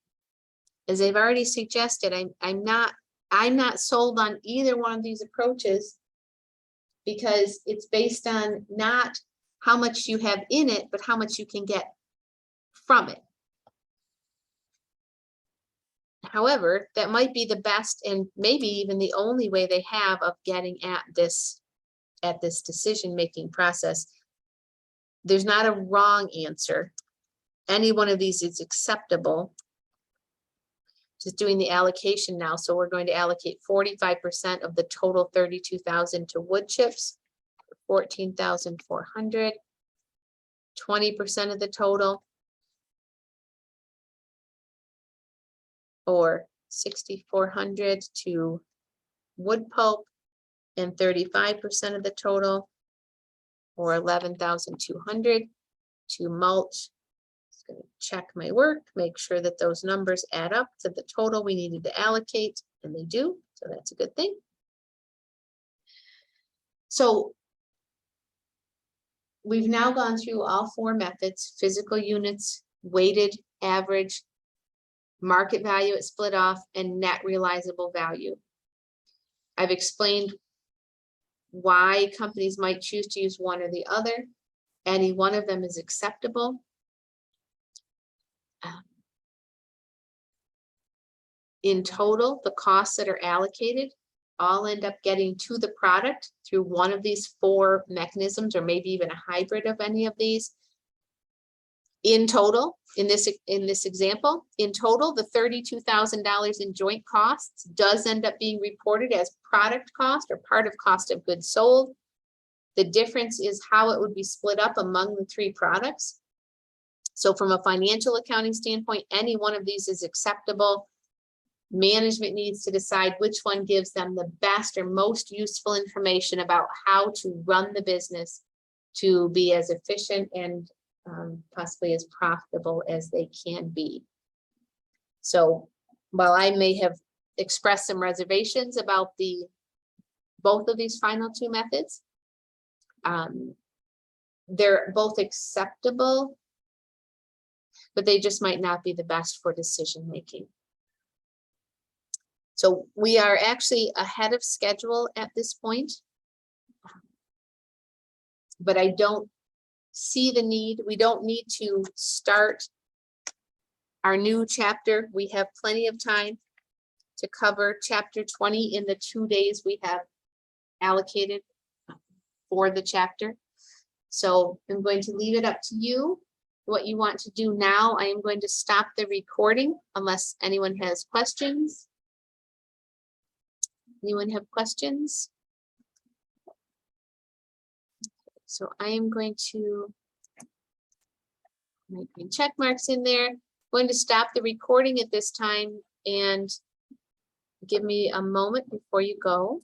As I've already suggested, I'm not sold on either one of these approaches because it's based on not how much you have in it, but how much you can get from it. However, that might be the best and maybe even the only way they have of getting at this decision-making process. There's not a wrong answer. Any one of these is acceptable. Just doing the allocation now. So we're going to allocate 45% of the total 32,000 to wood chips, 14,400, 20% of the total, or 6,400 to wood pulp, and 35% of the total, or 11,200 to mulch. Just going to check my work, make sure that those numbers add up to the total we needed to allocate, and they do, so that's a good thing. So we've now gone through all four methods: physical units, weighted average, market value at split off, and net realizable value. I've explained why companies might choose to use one or the other. Any one of them is acceptable. In total, the costs that are allocated all end up getting to the product through one of these four mechanisms, or maybe even a hybrid of any of these. In total, in this example, in total, the $32,000 in joint costs does end up being reported as product cost or part of cost of goods sold. The difference is how it would be split up among the three products. So from a financial accounting standpoint, any one of these is acceptable. Management needs to decide which one gives them the best or most useful information about how to run the business to be as efficient and possibly as profitable as they can be. So while I may have expressed some reservations about both of these final two methods, they're both acceptable, but they just might not be the best for decision making. So we are actually ahead of schedule at this point, but I don't see the need. We don't need to start our new chapter. We have plenty of time to cover chapter 20 in the 2 days we have allocated for the chapter. So I'm going to leave it up to you what you want to do now. I am going to stop the recording unless anyone has questions. Anyone have questions? So I am going to make my check marks in there. I'm going to stop the recording at this time and give me a moment before you go.